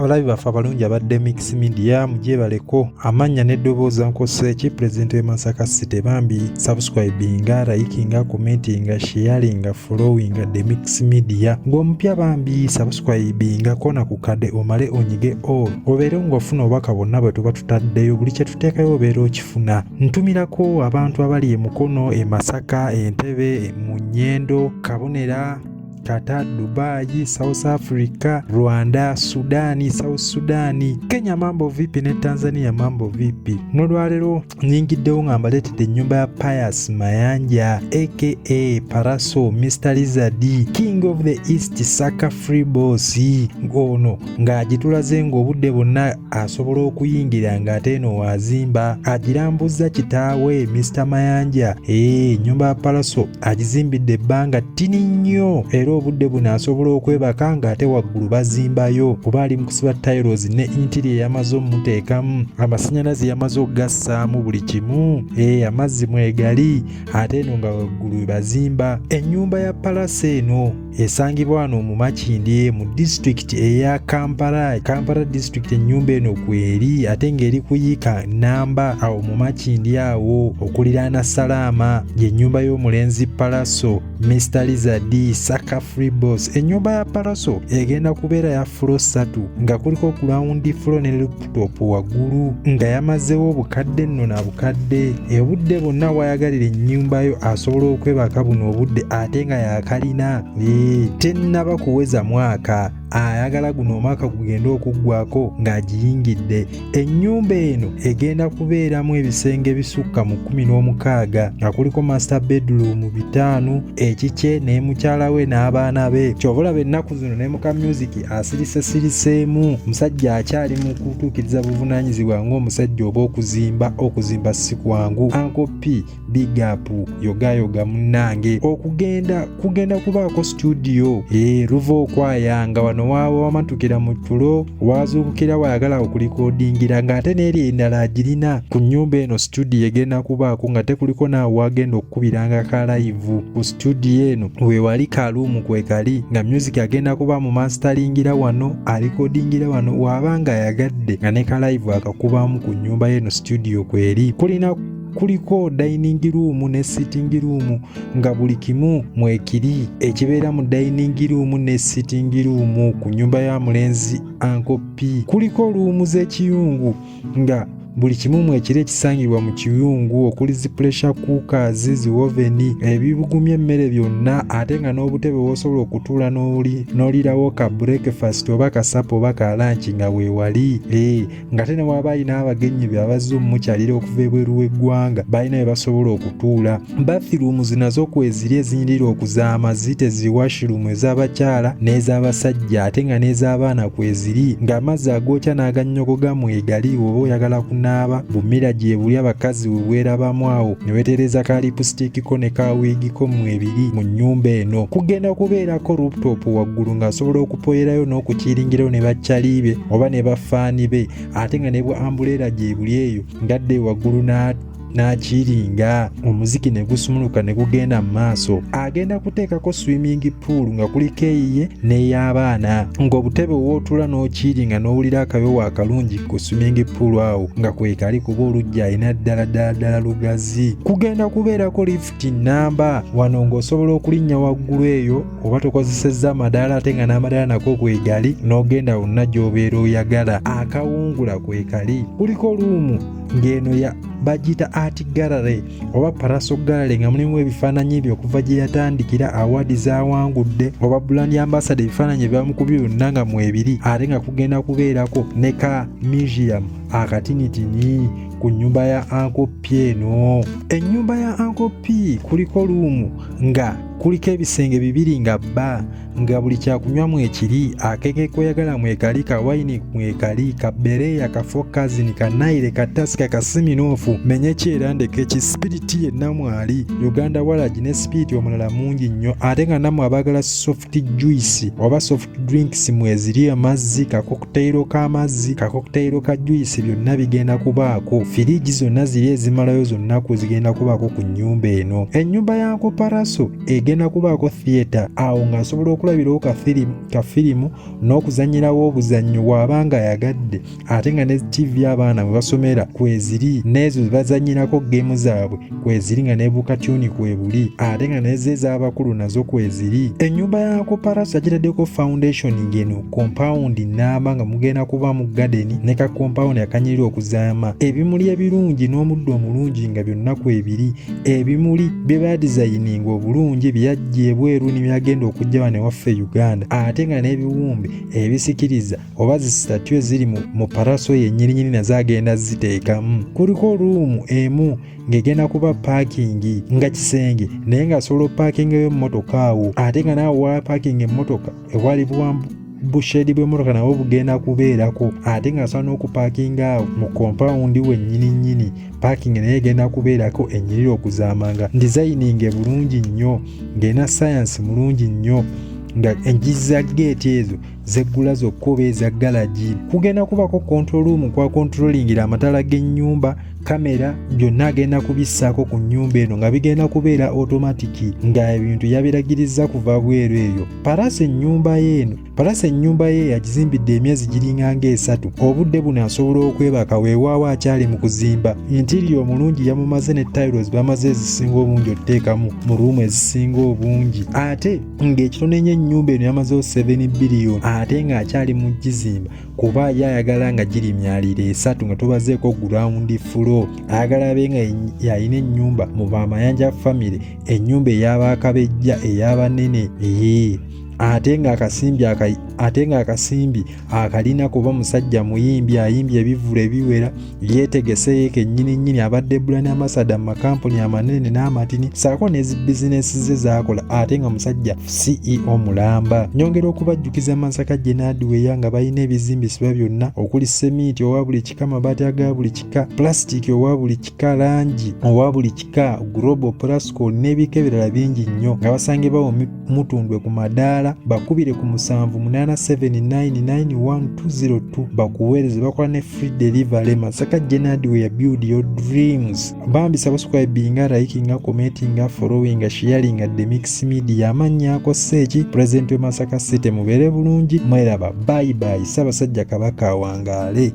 abalabi baffe abalungi abadde Mix Media mugyebaleko amanya n'eddobooza Nkoseeki President w'e Masaka City bambi subscribinga likinga commentinga sharinga followinga The Mix Media ng'omupya bambi subscribinga kona ku kadde omale onyige all obeere ng'ofuna obubaka bwonna bwe tuba tutaddeyo buli kye tuteekayo obeera okifuna. Ntumirako abantu abali e Mukono, e Masaka, Entebbe, mu Nnyendo, Kabonera, Qatar, Dubai, South Africa, Rwanda, Sudani, South Sudani, Kenya mambo vipi ne Tanzania mambo vipi. Nolwalero nyingiddewo nga mbaletedde ennyumba ya Pius Mayanja aka Paraso Mr. Lizard King of the East Saka Free Boss ono ng'agitulaze ng'obudde bwonna asobola okuyingira ng'ate eno wazimba agirambuza kitaawe Mr. Mayanja. Ennyumba ya Paraso agizimbidde ebbanga ttini nnyo era obudde buno asobola okwebaka ng'ate waggulu bazimbayo kuba ali mu kusiba tiles ne interior yamaze omuteekamu amasannyalaze yamaze okugassaamu buli kimu amazzi mwegali ate eno nga waggulu bazimba. Ennyumba ya Palasa eno esangibwa wano mu Makindye mu district eya Kampala district. Ennyumba eno kweri ate ng'eri kuyiika namba awo mu Makindye awo okuliraana Salaama y'ennyumba y'omulenzi Palaso Mr. Lizard Saka Free Boss. Ennyumba ya Palaso egenda kubeera ya floor 3 nga kuliko ground floor ne rooftop waggulu nga yamazeewo obukadde nno na bukadde. Obudde bwonna wayagalira ennyumba yo asobola okwebaka buno obudde ate nga yakalina tennaba kuweza mwaka ayagala guno omwaka gugenda okuggwako ng'agiyingidde. Ennyumba eno egenda kubeeramu ebisenge bisukka mu 16 nga kuliko master bedroom 5 ekikye ne mukyala we n'abaana be. Kyobulaba ennaku zino ne muka music asiriseemu musajja akyali mu kutuukiriza buvunaanyizibwa ng'omusajja oba okuzimba si kwangu. Uncle P big up yoga munnange kugenda kubaako studio luva okwayanga wano waaba wamatukira mu tulo wazuukukira wayagala okulikodingira ng'ate n'eri endala agirina ku nnyumba eno. Studio egenda kubaako nga tekuliko naawe wagenda okukubiranga ka live ku studio eno weewali kaluumu kwekali nga music agenda kuba mu masteringira wano alikodingira wano waabanga ayagadde nga ne ka live akakubamu ku nnyumba eno studio kweri kuliko dining room ne sitting room nga buli kimu mwekiri ekibeera mu dining room ne sitting room ku nnyumba ya mulenzi Uncle P. Kuliko roomu z'ekiyungu nga buli kimu mwekiri ekisangibwa mu kiyungu okuli zi pressure cookers, zi oven, ebibugumya emmere byonna ate nga n'obutebe bw'osobola okutuula n'olirawo ka breakfast oba ka supper oba ka lunch nga weewali nga te ne waba alina abagenyi be abazze omukyalira okuva ebweru w'eggwanga balina bye basobola okutuula. Bathroom zinazo kweziri ezinyirira okuzaama ziyite zi washroom ez'abakyala n'ez'abasajja ate nga n'ez'abaana kweziri ng'amazzi agookya n'agannyogoga mwegali oba oyagala naaba bumira gye buli abakazi weerabamu awo ne wetereza ka lipstick ko ne ka wig ko mwebiri mu nnyumba eno. Kugenda kubeerako rooftop waggulu ng'asobola okupoyerayo n'okukiringirayo ne bakyali be oba ne bafaani be ate nga ne bwa ambuleera gye buli eyo ngadde waggulu n'akiringa omuziki ne gusumuluka ne gugenda mu maaso. Agenda kuteekako swimming pool nga kuliko eyiye n'ey'abaana ng'obutebe w'otula n'okiringa n'owulira akabewo akalungi ku swimming pool awo nga kwekali kuba olujja alina ddala lugazi. Kugenda kubeerako lift namba wano ng'osobola okulinnya waggulu eyo oba tokozesezza amadaala ate nga n'amadaala nako kwegali n'ogenda wonna gy'obeera oyagala. Akawungula kwekali. Kuliko luumu ng'eno ya bagita art gallery oba Paraso gallery nga mulimu ebifaananyi bye okuva gye yatandikira awadi z'awangudde oba brand ambassador ebifaananyi byamukubye byonna nga mwebiri ate nga kugenda kubeerako ne ka museum akatinitini ku nnyumba ya Uncle P eno. Ennyumba ya Uncle P kuliko luumu nga kuliko ebisenge bibiri nga bba nga buli kyakunywa mwekiri akeke koyagala mwekali ka wine mwekali ka bereya ka focusing ka naire ka tasika ka siminofu menye kyerandeke ki spirit ye namwali Uganda walagi ne spirit omulala mungi nnyo ate nga namwe abagala soft juice oba soft drinks mweziri amazzi ka cocktail k'amazzi ka cocktail ka juice byonna bigenda kubaako. Firiji zonna ziri ezimalayo zonna zigenda kubaako ku nnyumba ennyumba eno. Ennyumba ya Uncle Pallaso egenda kubaako theatre, awo ng'asobola okulabirawo ka firimu n'okuzannyirawo obuzannyo w'abanga ayagadde, ate nga ne TV abaana mwe basomera kweziri, n'ezo bazannyirako geemu zaabwe kweziri, nga ne bukatuni kwebuli, ate nga n'ezo ez'abakulu nazo kweziri. Ennyumba ya Uncle Pallaso agitaddeko foundation ngeno compound n'amba nga mugenda kuba mu garden ne ka compound akanyirira okuzaama, ebimuli ebirungi n'omuddo omulungi nga byonna kwebiri. Ebimuli bye baadizayininga obulungi byajja ebweru ne byagenda okujja wano ewaffe Uganda, ate nga n'ebiwumbi ebisikiriza oba zisitatu eziri mu Pallaso yennyininyini nazo agenda ziteekamu. Kuliko ruumu emu ng'egenda kuba paakingi nga kisenge, naye ng'asobola opaakingayo emmotoka awo, ate nga naawe wa paakinga emmotoka ewali bushedi bw'emmotoka nabwo bugenda kubeerako, ate ng'asobola n'okupaakinga awo mu kompawundi wennyininyini. Paakingi naye egenda kubeerako ennyirira okuzaama nga ndizayininge bulungi nnyo, ng'erina sayansi mulungi nnyo, nga enjiri za geeti ezo zeggula zokka oba eza galagi. Kugenda kubako control room kwa controllingira amatala g'ennyumba, kamera byonna agenda kubissaako ku nnyumba eno nga bigenda kubeera automatiki, nga ebintu yabiragiriza kuva bweru eyo. Pallaso ennyumba ye yagizimbidde emyezi giringa ng'esatu. Obudde buno asobola okwebaka weewaawo akyali mu kuzimba. Interior omulungi yamumaze ne tiles bamaze ezisinga obungi oteekamu mu ruumu ezisinga obungi, ate ng'ekitono ennyumba eno yamazeho 7 billion, ate ng'akyali mu gizimba kuba yayagala nga giri myaliro 3 nga tobazeeko ground floor. Ayagala abe nga yalina ennyumba mu Bamayanja family, ennyumba ey'Abakabejja ey'abanene ate nga akasimbi akalina kuba musajja muyimbi ayimbye ebivulu ebiwera, yeetegese kennyini abadde bulani amasada mu makampuni amanene n'amatini, saako n'ezi bizinesi ze z'akola, ate nga musajja CEO mulamba. Nyongera okubajjukiza Masaka Hardware nga balina ebizimbisibwa byonna okuli semiiti owa buli kika, mabaati aga buli kika, plastic owa buli kika, langi owa buli kika, Global Plasco n'ebika ebirala bingi nnyo, nga basangibwa Mutundwe ku madaala. Bakubire ku 7799910202 bakuweereze, bakola ne free delivery. Masaka Hardware, build your dreams. Bambi subscribinga, likinga, commentinga, followinga, sharinga The Mix Media. Amannya ako Seeki, President we Masaka City. Mubeere bulungi, mweraba, bye bye. Ssaabasajja Kabaka awangaale.